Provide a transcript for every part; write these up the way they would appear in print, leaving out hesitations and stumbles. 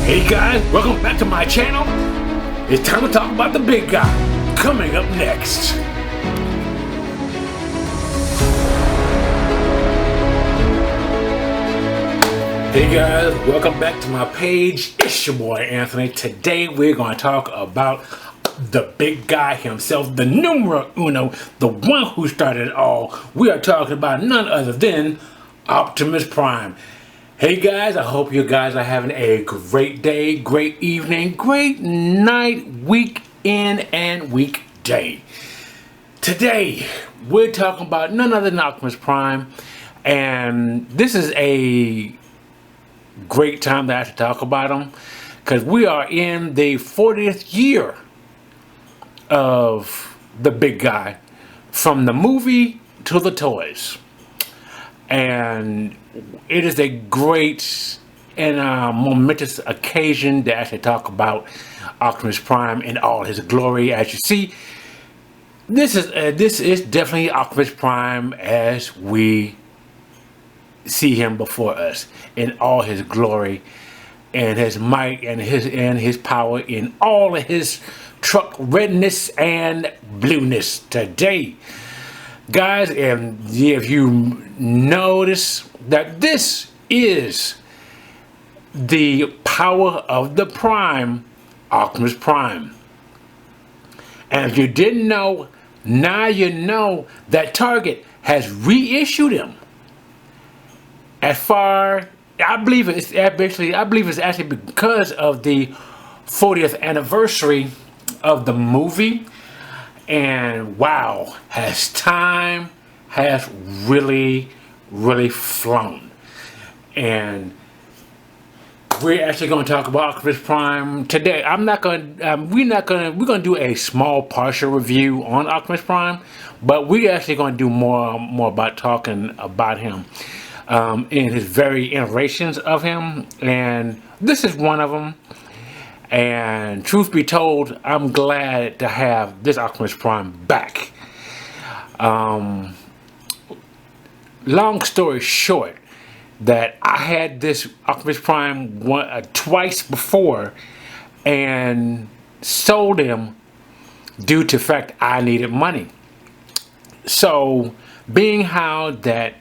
Hey guys, welcome back to my channel. It's time to talk about the big guy. Coming up next. Hey guys, welcome back to my page. It's your boy Anthony. Today we're going to talk about the big guy himself, the numero uno, the one who started it all. We are talking about none other than Optimus Prime. Hey guys, I hope you guys are having a great day, great evening, great night, weekend, and weekday. Today, we're talking about none other than Optimus Prime, and this is a great time to actually talk about him, because we are in the 40th year of the big guy, from the movie to the toys. And it is a great and momentous occasion to actually talk about Optimus Prime in all his glory. As you see, this is definitely Optimus Prime as we see him before us in all his glory and his might and his power in all of his truck redness and blueness today. Guys, and if you notice that this is the power of the Prime, Optimus Prime. And if you didn't know, now you know that Target has reissued him. As far, I believe it's actually because of the 40th anniversary of the movie. And wow, time has really flown. And we're actually going to talk about Optimus Prime today. We're going to do a small partial review on Optimus Prime, but we're actually going to do more about talking about him in his very iterations of him, and this is one of them. And truth be told, I'm glad to have this Optimus Prime back. Long story short, that I had this Optimus Prime twice before and sold him due to the fact I needed money. So, being how that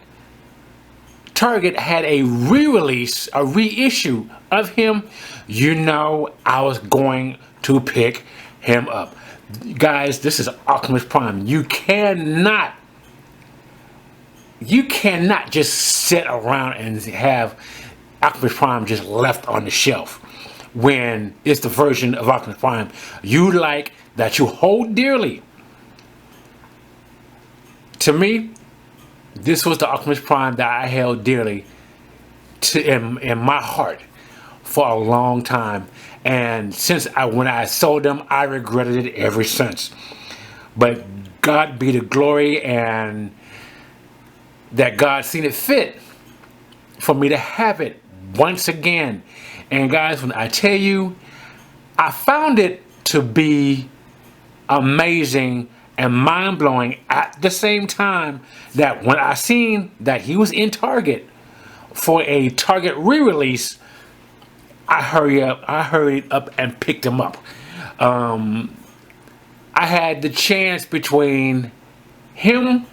Target had a re-release, a reissue of him, you know I was going to pick him up. Guys, this is Optimus Prime. You cannot just sit around and have Optimus Prime just left on the shelf when it's the version of Optimus Prime you like, that you hold dearly. To me, this was the Optimus Prime that I held dearly in my heart for a long time, and when I sold them, I regretted it ever since. But God be the glory, and that God seen it fit for me to have it once again. And guys, when I tell you, I found it to be amazing and mind-blowing at the same time, that when I seen that he was in Target for a Target re-release, I hurried up and picked him up. I had the chance between him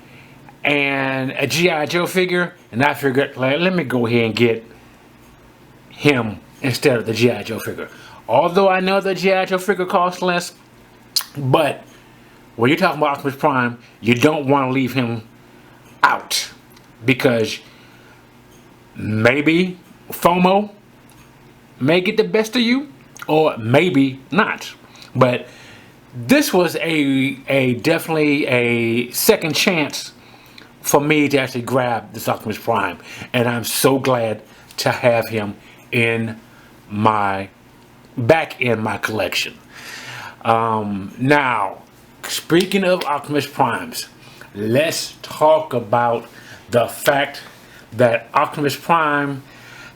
and a G.I. Joe figure, and I figured, let me go ahead and get him instead of the G.I. Joe figure. Although I know the G.I. Joe figure costs less, but when you're talking about Optimus Prime, you don't want to leave him out, because maybe FOMO may get the best of you, or maybe not. But this was definitely a second chance for me to actually grab this Optimus Prime, and I'm so glad to have him back in my collection. Now, speaking of Optimus Primes, let's talk about the fact that Optimus Prime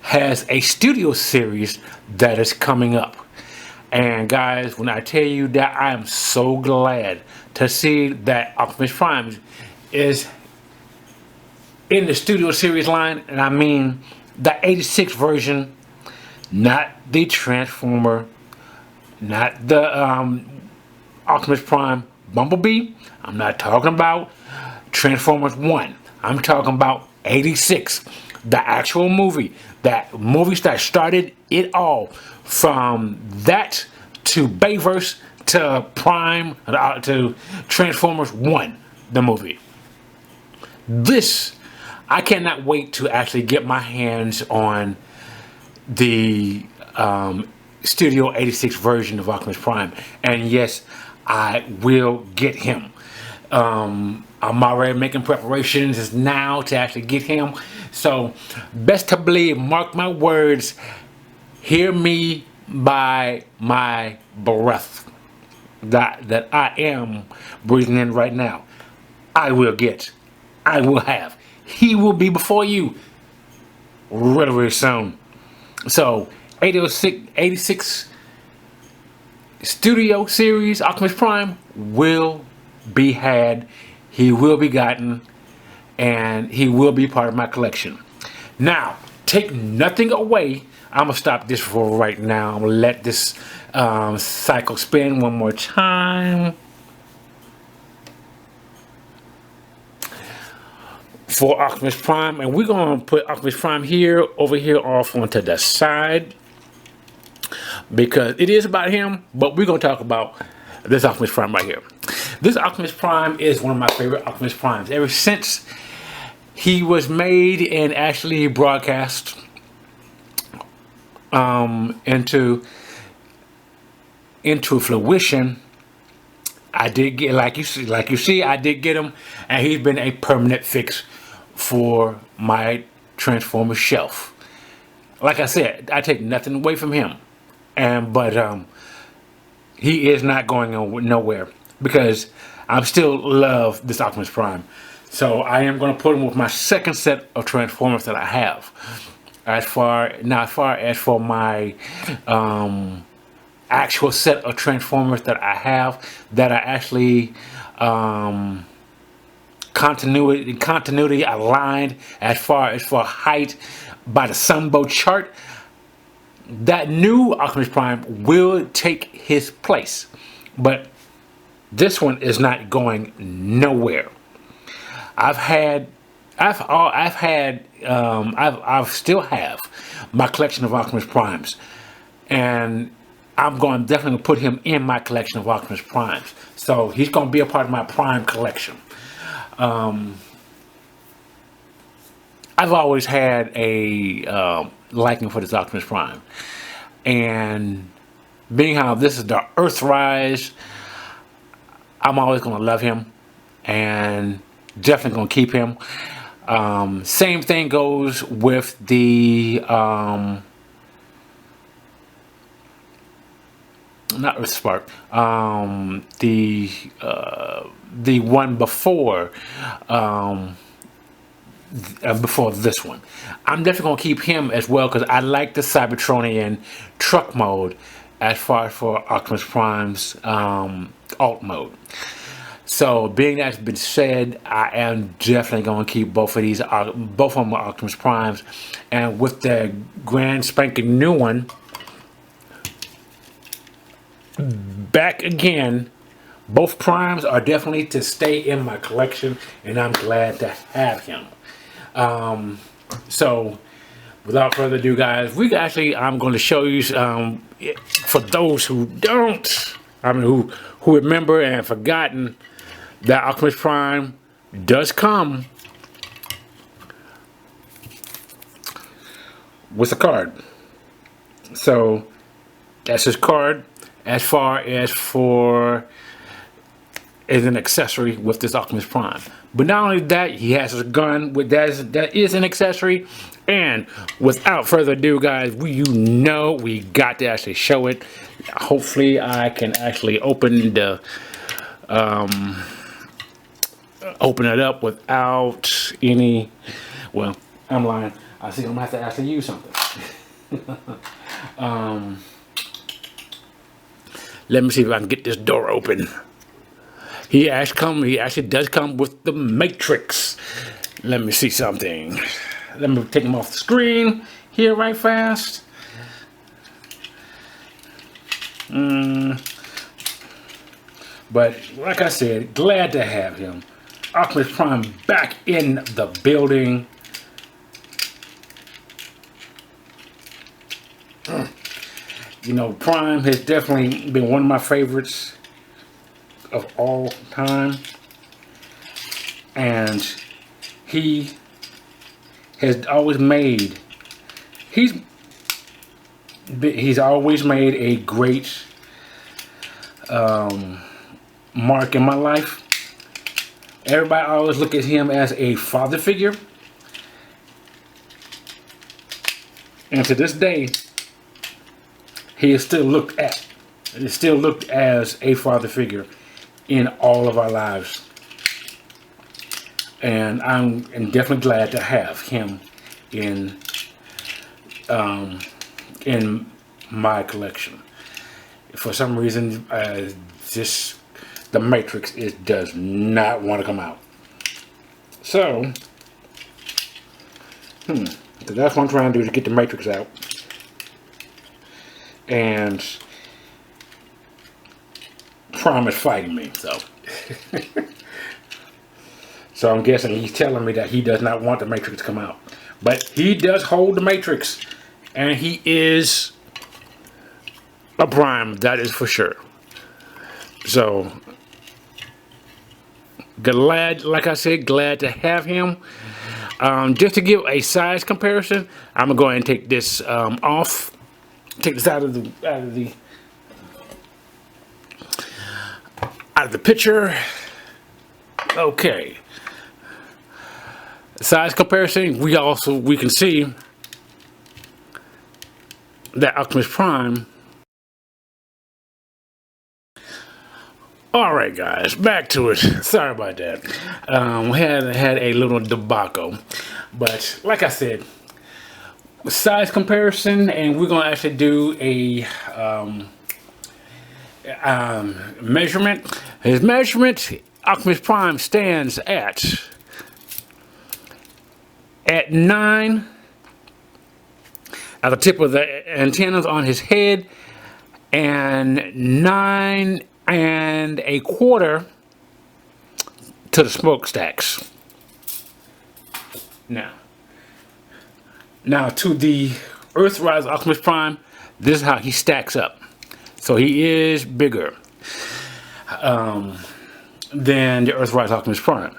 has a studio series that is coming up. And guys, when I tell you that, I am so glad to see that Optimus Prime is in the studio series line, and I mean the 86 version, not the Transformer, not the Optimus Prime Bumblebee. I'm not talking about Transformers 1. I'm talking about 86, the actual movie. That movies that started it all. From that to Bayverse to Prime to Transformers 1, the movie. This, I cannot wait to actually get my hands on the Studio 86 version of Optimus Prime. And yes, I will get him. I'm already making preparations now to actually get him. So, best to believe, mark my words, hear me by my breath that I am breathing in right now. I will have. He will be before you really, really soon. So, 86 Studio Series Optimus Prime will be had. He will be gotten. And he will be part of my collection. Now, take nothing away. I'm going to stop this for right now. I'm going to let this cycle spin one more time. For Optimus Prime, and we're going to put Optimus Prime here, over here, off onto the side, because it is about him, but we're going to talk about this Optimus Prime right here. This Optimus Prime is one of my favorite Optimus Primes. Ever since he was made and actually broadcast into fruition, I did get, like you see, I did get him, and he's been a permanent fix for my Transformers shelf. Like I said, I take nothing away from him, but he is not going nowhere, because I still love this Optimus Prime. So I am going to put him with my second set of Transformers that I have. As far as for my actual set of Transformers that I have, that are actually continuity aligned as far as for height by the Sunbow chart, that new Optimus Prime will take his place, but this one is not going nowhere. I still have my collection of Optimus Primes, and I'm going definitely put him in my collection of Optimus Primes. So he's going to be a part of my Prime collection. I've always had a liking for this Optimus Prime, and being how this is the Earthrise, I'm always going to love him, and definitely going to keep him. Same thing goes with the not Earthspark, the one before before this one. I'm definitely going to keep him as well, because I like the Cybertronian truck mode as far as for Optimus Prime's alt mode. So, being that's been said, I am definitely going to keep both of these, both of them Optimus Primes, and with the grand spanking new one back again, both Primes are definitely to stay in my collection, and I'm glad to have him. So, without further ado, guys, I'm going to show you, for those who don't, who remember and have forgotten, that Optimus Prime does come with a card. So that's his card as far as for as an accessory with this Optimus Prime. But not only that, he has a gun with that is an accessory. And without further ado, guys, we got to actually show it. Hopefully I can actually open the open it up without any, well, I'm lying. I think I'm gonna have to actually use something. Let me see if I can get this door open. He actually does come with the Matrix. Let me see something. Let me take him off the screen here right fast. But like I said, glad to have him. Optimus Prime back in the building. You know, Prime has definitely been one of my favorites of all time. And he has always made, he's always made a great mark in my life. Everybody always look at him as a father figure. And to this day, he is still looked at. It is still looked as a father figure in all of our lives. And I'm definitely glad to have him in my collection. For some reason, just the Matrix does not want to come out. So, so that's what I'm trying to do, to get the Matrix out. And Prime is fighting me, so. So I'm guessing he's telling me that he does not want the Matrix to come out. But he does hold the Matrix. And he is a Prime, that is for sure. So, glad, like I said, glad to have him. Just to give a size comparison, I'm gonna go ahead and take this off. Take this out of the picture. Okay. Size comparison, we can see that Optimus Prime. Alright guys, back to it. Sorry about that. We had a little debacle. But like I said, size comparison, and we're gonna actually do a measurement. His measurement, Optimus Prime stands at 9 at the tip of the antennas on his head, and 9 1/4 to the smokestacks. Now to the Earthrise Optimus Prime, this is how he stacks up. So he is bigger than the Earthrise Optimus Prime.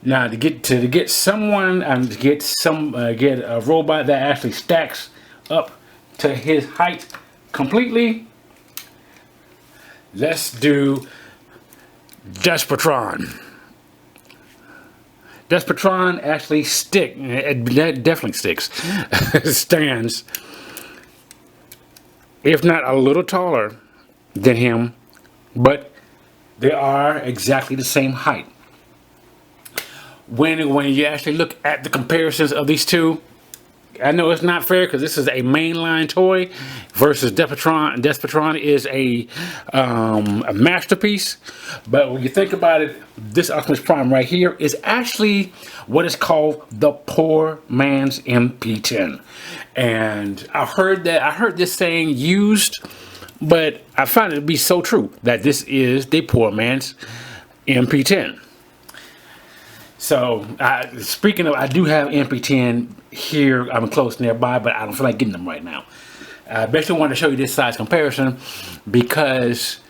Now to get someone and get a robot that actually stacks up to his height completely, let's do Despotron. Despotron actually it definitely sticks. Stands, if not a little taller than him, but they are exactly the same height. When you actually look at the comparisons of these two, I know it's not fair because this is a mainline toy versus Despotron. Despotron is a masterpiece. But when you think about it, this Optimus Prime right here is actually what is called the poor man's MP10. And I heard this saying used, but I found it to be so true that this is the poor man's MP10. So, speaking of, I do have MP10 here. I'm close nearby, but I don't feel like getting them right now. I basically wanted to show you this size comparison because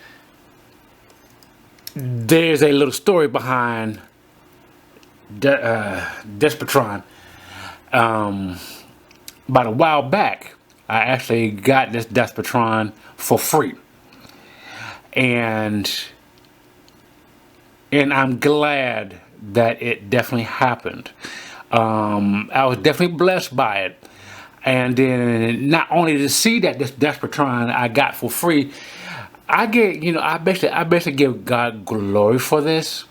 there's a little story behind Despotron. About a while back, I actually got this Despotron for free. And I'm glad that it definitely happened. I was definitely blessed by it. And then not only to see that this Despotron I got for free, I basically give God glory for this,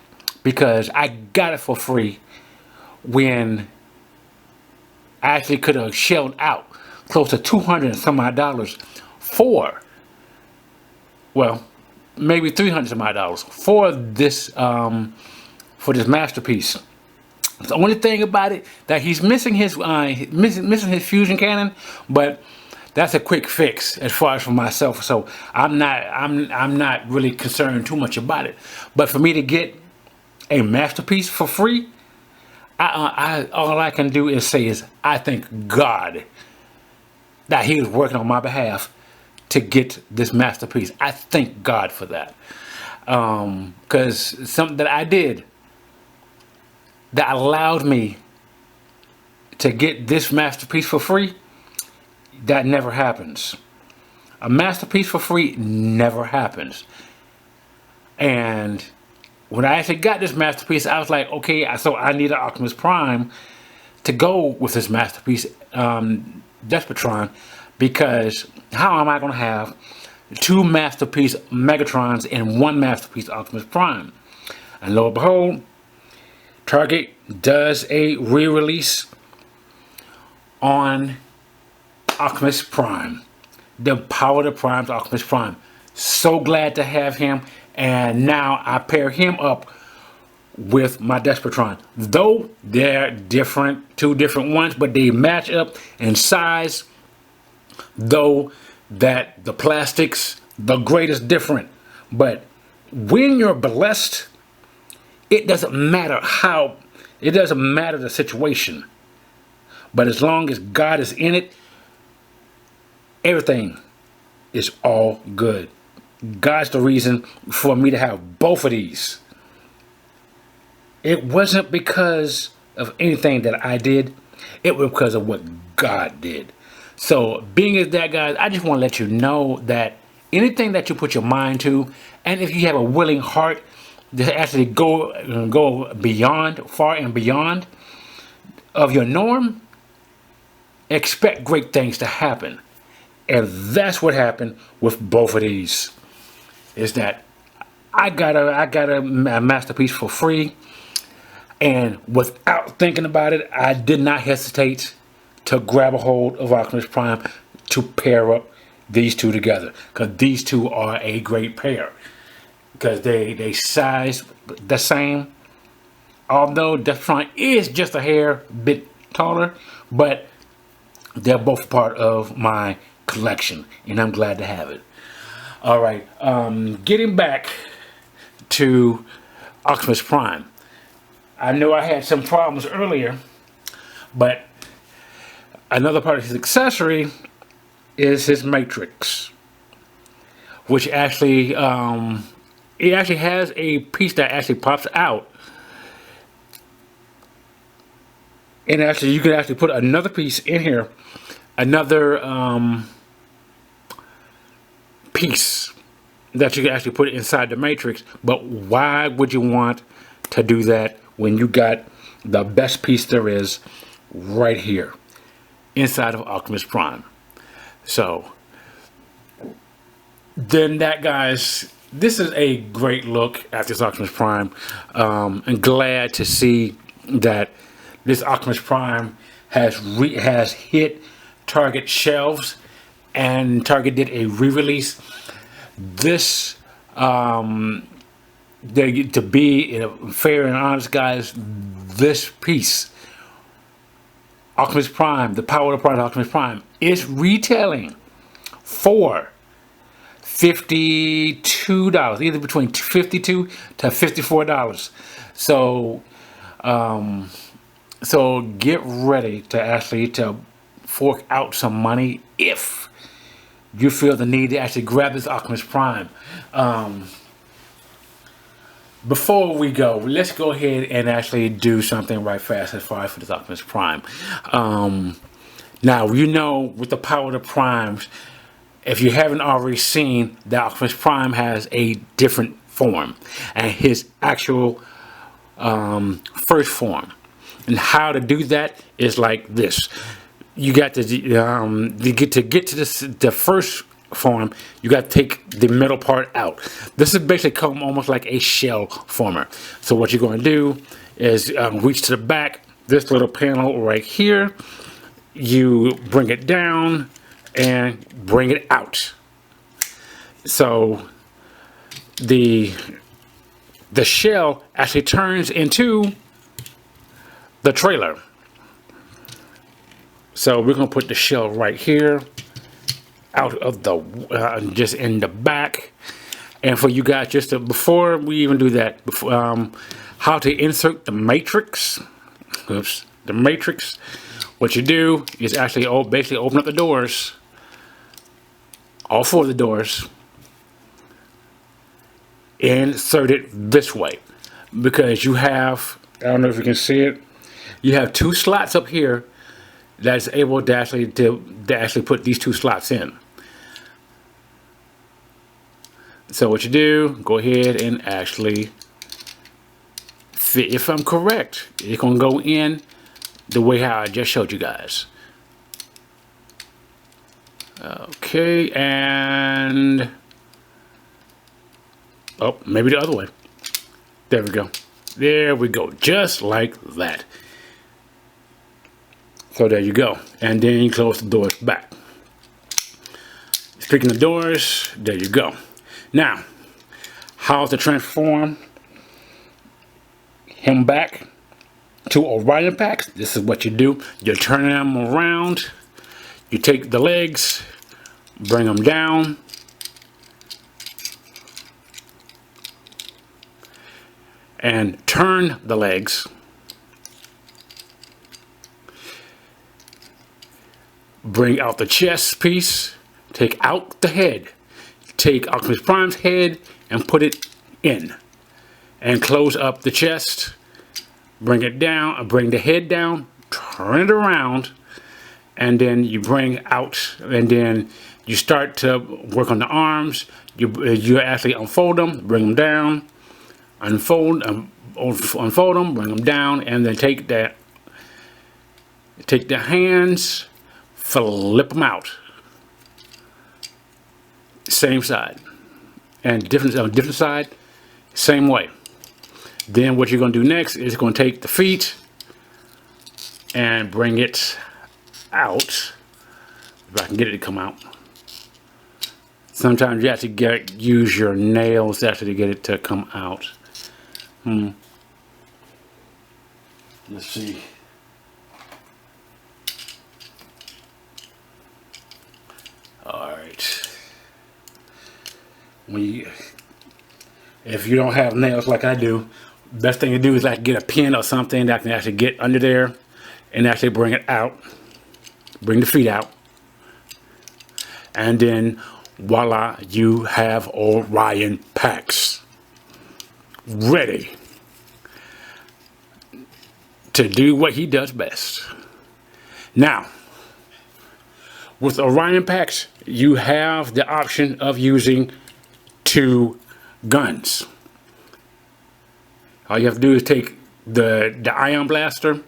because I got it for free when I actually could have shelled out close to $200 and some odd for, well, maybe $300 some odd for this masterpiece. The only thing about it that he's missing his fusion cannon, but that's a quick fix as far as for myself. So I'm not really concerned too much about it. But for me to get a masterpiece for free, I all I can do is say is I thank God that He was working on my behalf to get this masterpiece. I thank God for that, because something that I did that allowed me to get this masterpiece for free, that never happens. A masterpiece for free never happens. And when I actually got this masterpiece, I was like, okay, so I need an Optimus Prime to go with this masterpiece, Despotron, because how am I going to have two masterpiece Megatrons and one masterpiece Optimus Prime? And lo and behold, Target does a re-release on Optimus Prime, the Power of the Prime's Optimus Prime. So glad to have him, and now I pair him up with my Despotron. Though they're different, two different ones, but they match up in size. Though that the plastics, the greatest different. But when you're blessed, it doesn't matter it doesn't matter the situation. But as long as God is in it, everything is all good. God's the reason for me to have both of these. It wasn't because of anything that I did. It was because of what God did. So being as that, guys, I just want to let you know that anything that you put your mind to, and if you have a willing heart to actually go beyond, far and beyond of your norm, expect great things to happen. And that's what happened with both of these. Is that I got a masterpiece for free, and without thinking about it, I did not hesitate to grab a hold of Optimus Prime to pair up these two together, because these two are a great pair, because they size the same, although Despotron is just a hair bit taller, but they're both part of my collection, and I'm glad to have it. All right, getting back to Optimus Prime. I know I had some problems earlier, but another part of his accessory is his matrix, which actually, it actually has a piece that actually pops out. And actually, you can actually put another piece in here, another piece that you can actually put inside the matrix. But why would you want to do that when you got the best piece there is right here inside of Optimus Prime? So then that, guys, this is a great look at this Optimus Prime. And glad to see that this Optimus Prime has hit Target shelves, and Target did a re-release. This to be fair and honest, guys, this piece, Optimus Prime, the Power of the Prime, Optimus Prime, is retailing for $52, either between $52 to $54. So so get ready to actually fork out some money if you feel the need to actually grab this Optimus Prime. Before we go, let's go ahead and actually do something right fast as far as for this Optimus Prime. Now, you know, with the Power of the Primes, if you haven't already seen, the Optimus Prime has a different form, and his actual first form. And how to do that is like this. You got to get to the first form, you got to take the middle part out. This is basically almost like a shell former. So what you're going to do is reach to the back, this little panel right here, you bring it down and bring it out. So the shell actually turns into the trailer. So we're going to put the shell right here, out of the just in the back. And for you guys, just to, before we even do that, before, how to insert the matrix. Oops, the matrix. What you do is actually basically open up the doors, all four of the doors, insert it this way, because you have, I don't know if you can see it, you have two slots up here that's able to actually put these two slots in. So what you do, go ahead and actually fit. If I'm correct, it's gonna go in the way how I just showed you guys. Okay, and oh, maybe the other way. There we go. There we go, just like that. So there you go, and then you close the doors back. Speaking of doors, there you go. Now, how to transform him back to Orion packs? This is what you do. You turn them around. You take the legs, bring them down, and turn the legs. Bring out the chest piece. Take out the head. Take Optimus Prime's head and put it in, and close up the chest. Bring it down, bring the head down, turn it around, and then you bring out, and then you start to work on the arms. You actually unfold them, bring them down, unfold them, bring them down, and then take the hands, flip them out. Same side, and different side, same way. Then what you're going to do next is going to take the feet and bring it out. If I can get it to come out. Sometimes you have to use your nails actually to get it to come out. Let's see. All right. If you don't have nails like I do, best thing to do is like get a pin or something that can actually get under there and actually bring it out, bring the feet out, and then voila, you have Orion packs ready to do what he does best. Now, with Orion packs, you have the option of using two guns. All you have to do is take the ion blaster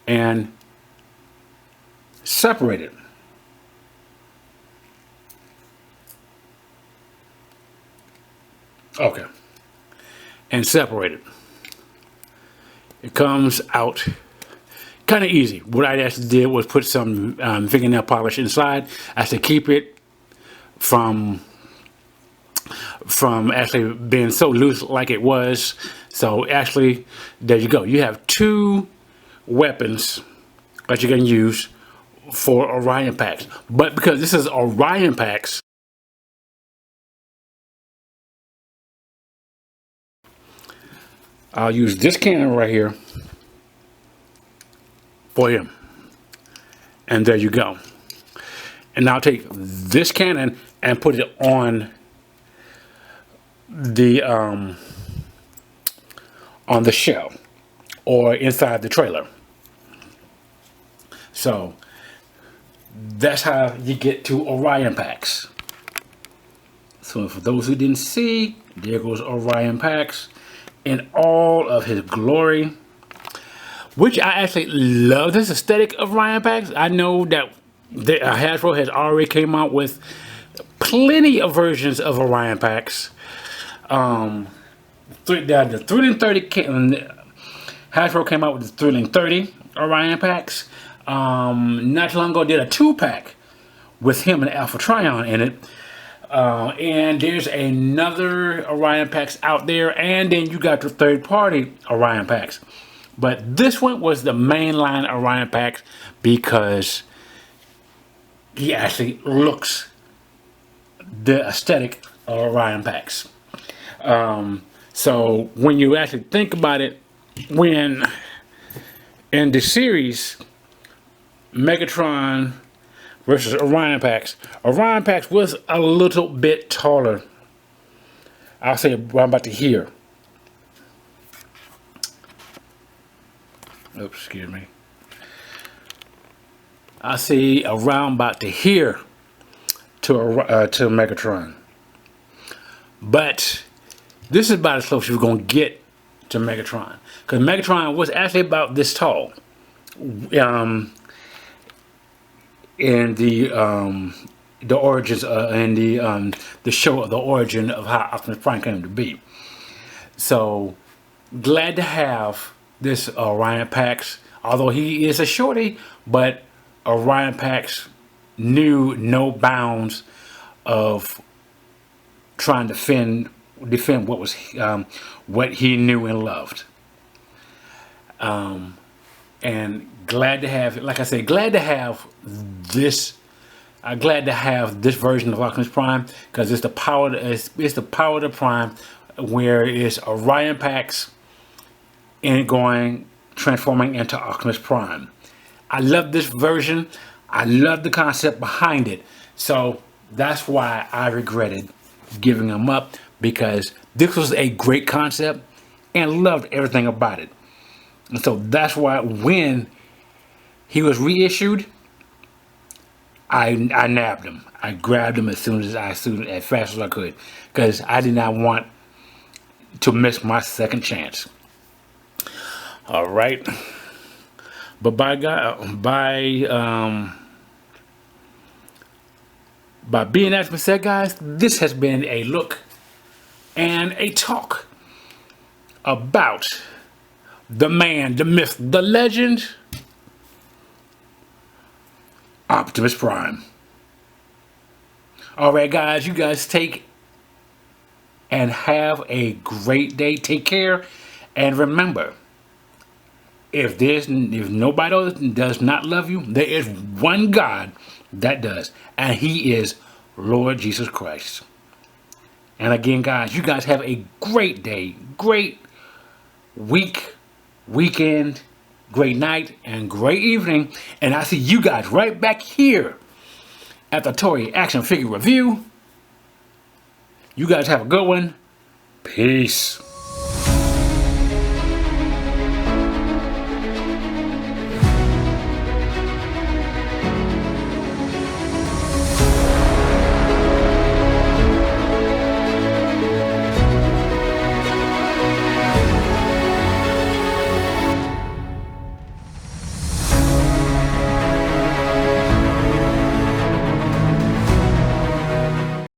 and separate it. Okay. And separate it. It comes out kind of easy. What I actually did was put some fingernail polish inside as to keep it from actually being so loose like it was. So actually, there you go. You have two weapons that you can use for Orion packs. But because this is Orion packs, I'll use this cannon right here for him. And there you go. And I'll take this cannon and put it on the shell or inside the trailer. So that's how you get to Orion packs. So for those who didn't see, there goes Orion packs in all of his glory, which I actually love this aesthetic of Orion packs. I know that Hasbro has already came out with plenty of versions of Orion packs. The Thrilling 30 Hasbro came out with the Thrilling 30 Orion packs. Not too long ago, did a 2-pack with him and Alpha Trion in it. And there's another Orion packs out there, and then you got the third-party Orion packs. But this one was the mainline Orion packs because he actually looks the aesthetic of Orion Pax. So when you actually think about it, when in the series Megatron versus Orion Pax was a little bit taller. I'll say what I'm about to hear. Oops, excuse me. I see around about to here to Megatron, but this is about as close as we're gonna get to Megatron, because Megatron was actually about this tall. In the origins and the show of the origin of how Optimus Prime came to be. So glad to have this Orion Pax, although he is a shorty, but Orion Pax knew no bounds of trying to defend what was what he knew and loved. And glad to have, like I said, glad to have this. I'm glad to have this version of Optimus Prime, because it's the power. It's the power of the Prime, where it's Orion Pax and transforming into Optimus Prime. I love this version. I love the concept behind it. So that's why I regretted giving him up, because this was a great concept and loved everything about it. And so that's why when he was reissued, I nabbed him. I grabbed him as fast as I could, because I did not want to miss my second chance. All right, but by being that said, guys, this has been a look and a talk about the man, the myth, the legend, Optimus Prime. All right, guys, you guys take and have a great day. Take care, and remember, if nobody else does not love you, there is one God that does, and He is Lord Jesus Christ. And again, guys, you guys have a great day, great week, weekend, great night, and great evening. And I see you guys right back here at the Toy Action Figure Review. You guys have a good one. Peace.